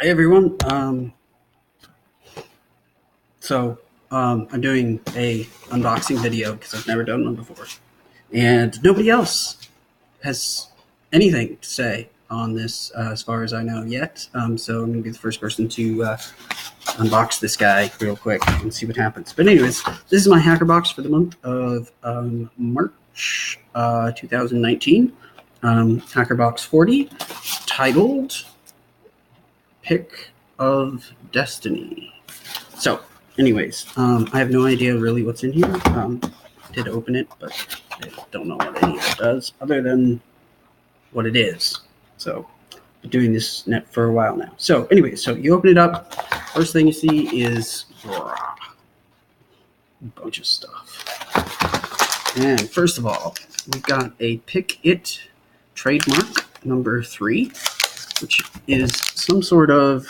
Hey everyone. I'm doing a unboxing video because I've never done one before, and nobody else has anything to say on this, as far as I know yet. So I'm gonna be the first person to unbox this guy real quick and see what happens. But anyways, this is my HackerBox for the month of March 2019. HackerBox 40, titled "PIC of Destiny." So, anyways, I have no idea really what's in here. Did open it, but I don't know what any of it does other than what it is. So, been doing this net for a while now. So, anyways, so you open it up. First thing you see is a bunch of stuff. And first of all, we've got a PIC It trademark number 3, which is some sort of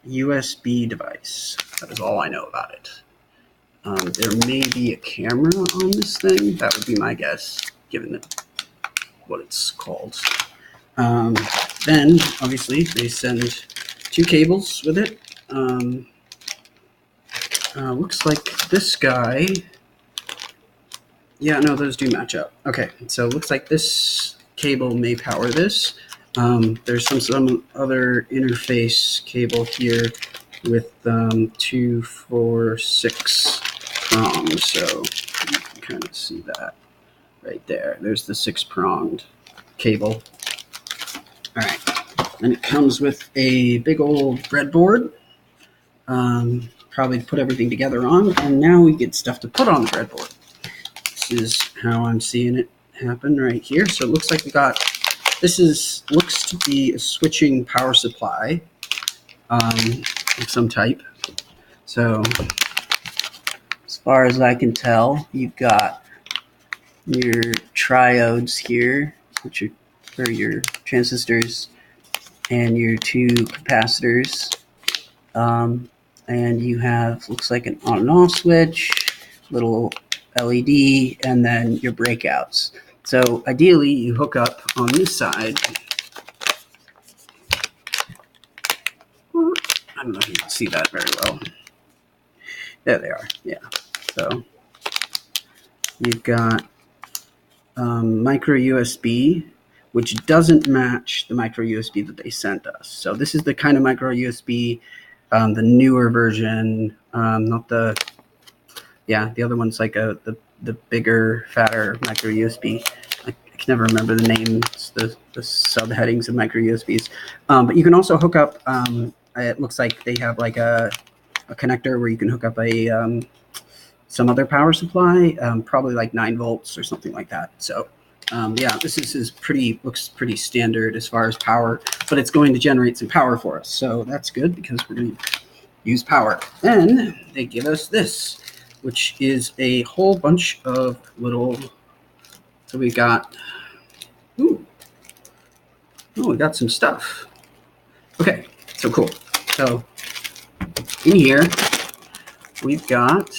USB device. That is all I know about it. There may be a camera on this thing. That would be my guess, given what it's called. Then, obviously, they send 2 cables with it. Looks like this guy... Yeah, no, those do match up. Okay, so it looks like this cable may power this. There's some other interface cable here with 2, 4, 6 prongs. So you can kind of see that right there. There's the 6-pronged cable. All right, and it comes with a big old breadboard, probably to put everything together on. And now we get stuff to put on the breadboard. This is how I'm seeing it happen right here. So it looks like we got... looks to be a switching power supply of some type. So, as far as I can tell, you've got your triodes here, which are for your transistors, and your 2 capacitors. And you have, looks like an on and off switch, little LED, and then your breakouts. So ideally, you hook up on this side. I don't know if you can see that very well. There they are. Yeah. So you've got micro USB, which doesn't match the micro USB that they sent us. So this is the kind of micro USB, the newer version, not the... Yeah, the other one's like the bigger, fatter micro USB. I can never remember the names, the subheadings of micro USBs. But you can also hook up, it looks like they have like a connector where you can hook up some other power supply, probably like 9 volts or something like that. So yeah, this looks pretty standard as far as power, but it's going to generate some power for us. So that's good because we're going to use power. Then they give us this, which is a whole bunch of little... So we got... we got some stuff. Okay, so cool. So in here, we've got,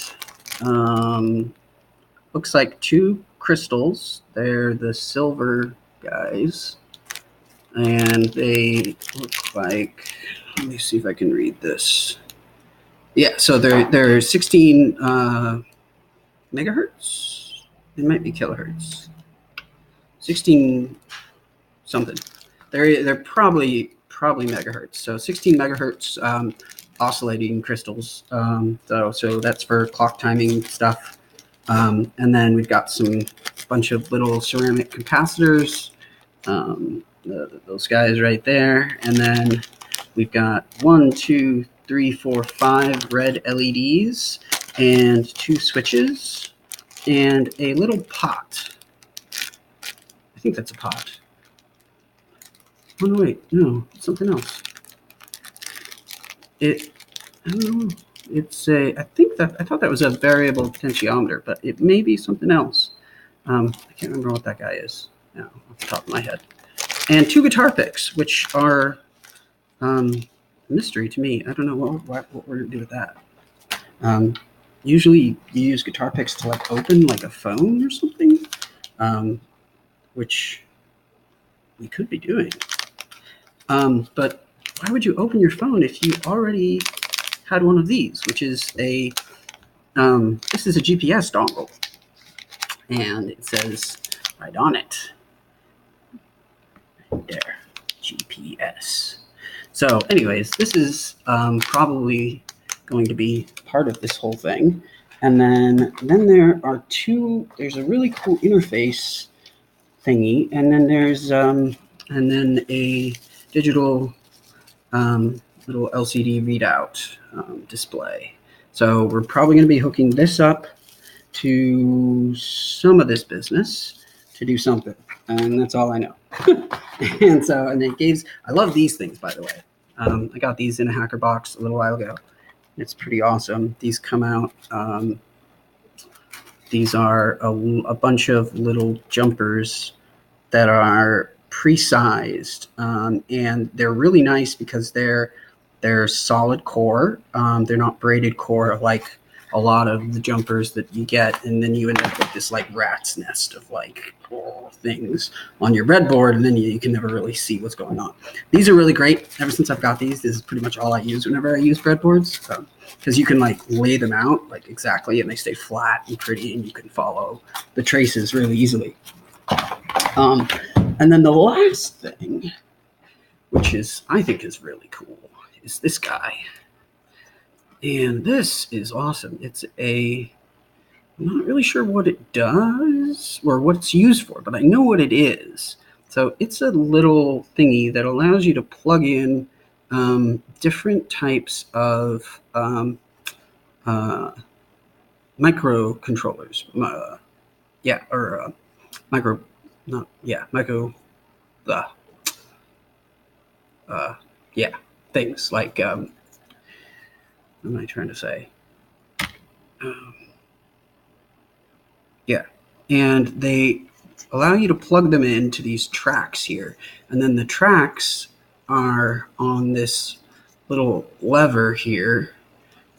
looks like 2 crystals. They're the silver guys. And they look like... Let me see if I can read this. Yeah, so they're 16 megahertz. They might be kilohertz. 16 something. They're probably megahertz. So 16 megahertz oscillating crystals. So that's for clock timing stuff. And then we've got some bunch of little ceramic capacitors. Those guys right there. And then we've got 1, 2, 3, 4, 5 red LEDs and 2 switches and a little pot. I think that's a pot. Oh no, wait, no, it's something else. I don't know. I thought that was a variable potentiometer, but it may be something else. I can't remember what that guy is now off the top of my head. And 2 guitar picks, which are mystery to me. I don't know what we're gonna do with that. Usually you use guitar picks to like open like a phone or something, which we could be doing. But why would you open your phone if you already had one of these, which is this is a GPS dongle, and it says right on it, right there, GPS. So anyways, this is probably going to be part of this whole thing. And then there's a really cool interface thingy, and then there's a digital little LCD readout display. So we're probably going to be hooking this up to some of this business to do something, and that's all I know. and I love these things, by the way. I got these in a HackerBox a little while ago. It's pretty awesome. These come out. These are a bunch of little jumpers that are pre-sized, and they're really nice because they're solid core. They're not braided core like a lot of the jumpers that you get, and then you end up with this like rat's nest of like things on your breadboard, and then you can never really see what's going on. These are really great. Ever since I've got these, this is pretty much all I use whenever I use breadboards, because you can like lay them out like exactly, and they stay flat and pretty, and you can follow the traces really easily. And then the last thing, which I think is really cool, is this guy. And this is awesome. I'm not really sure what it does or what it's used for, but I know what it is. So it's a little thingy that allows you to plug in different types of microcontrollers. Things like, what am I trying to say? And they allow you to plug them into these tracks here. And then the tracks are on this little lever here.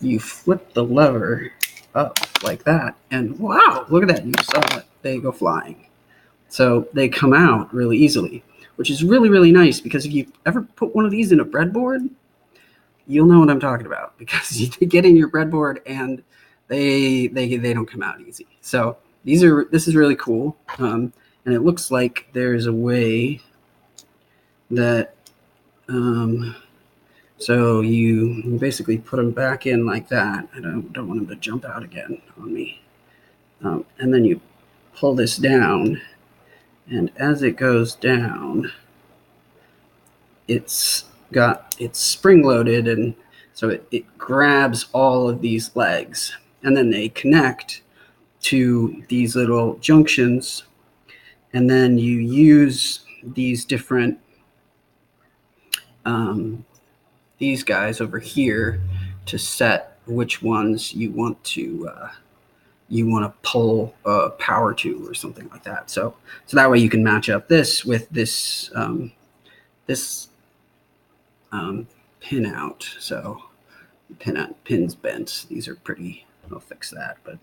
You flip the lever up like that, and wow, look at that. You saw that. They go flying. So they come out really easily, which is really, really nice, because if you ever put one of these in a breadboard, you'll know what I'm talking about, because you get in your breadboard and they don't come out easy. So this is really cool. And it looks like there's a way that, so you basically put them back in like that. I don't want them to jump out again on me. And then you pull this down, and as it goes down, it's spring loaded, and so it grabs all of these legs, and then they connect to these little junctions, and then you use these different these guys over here to set which ones you want to pull power to or something like that. So that way you can match up this with this pin out. So pin's bent. These are pretty. I'll fix that, but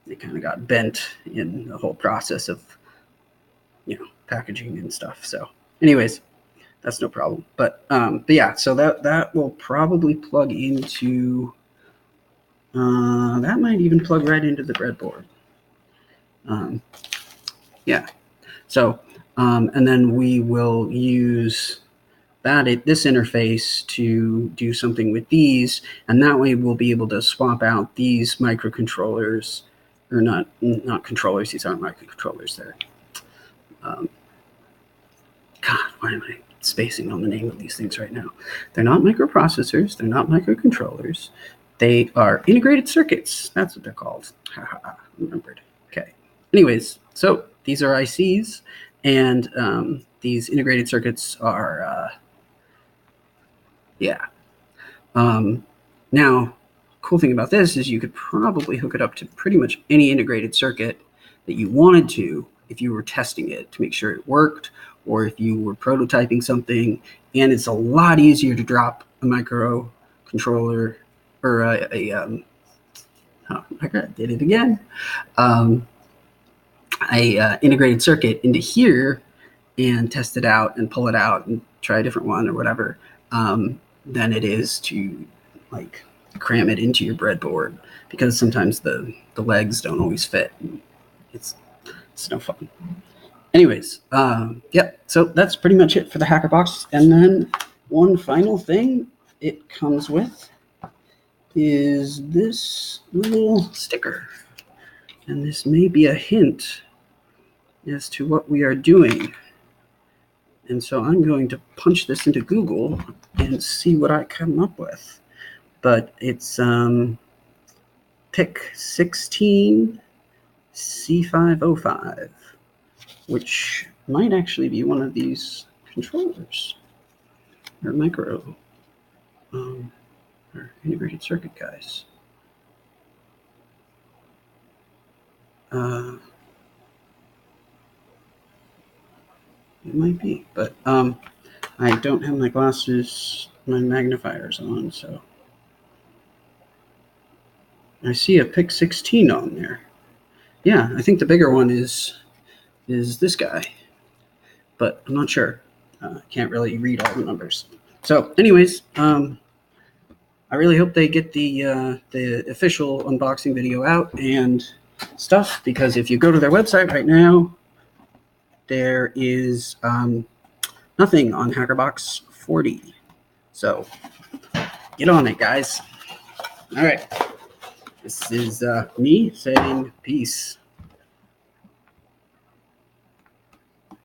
they kind of got bent in the whole process of packaging and stuff. So anyways, that's no problem. But yeah, so that will probably plug into. That might even plug right into the breadboard. Yeah. So and then we will use this interface to do something with these, and that way we'll be able to swap out these microcontrollers, or not controllers. These aren't microcontrollers. They're God, why am I spacing on the name of these things right now? They're not microprocessors. They're not microcontrollers. They are integrated circuits. That's what they're called. Remembered. Okay. Anyways, so these are ICs, and these integrated circuits are, now, cool thing about this is you could probably hook it up to pretty much any integrated circuit that you wanted to if you were testing it to make sure it worked, or if you were prototyping something. And it's a lot easier to drop a microcontroller or I did it again. A integrated circuit into here and test it out and pull it out and try a different one or whatever, than it is to like cram it into your breadboard, because sometimes the legs don't always fit. It's no fun. Anyways, so that's pretty much it for the HackerBox. And then one final thing it comes with is this little sticker. And this may be a hint as to what we are doing. And so I'm going to punch this into Google and see what I come up with. But it's PIC 16 C505, which might actually be one of these controllers or micro or integrated circuit guys. It might be, but I don't have my glasses, my magnifiers on, so I see a PIC 16 on there. Yeah, I think the bigger one is this guy, but I'm not sure. I can't really read all the numbers. So, anyways, I really hope they get the official unboxing video out and stuff, because if you go to their website right now, there is nothing on HackerBox 40. So get on it, guys. All right. This is me saying peace.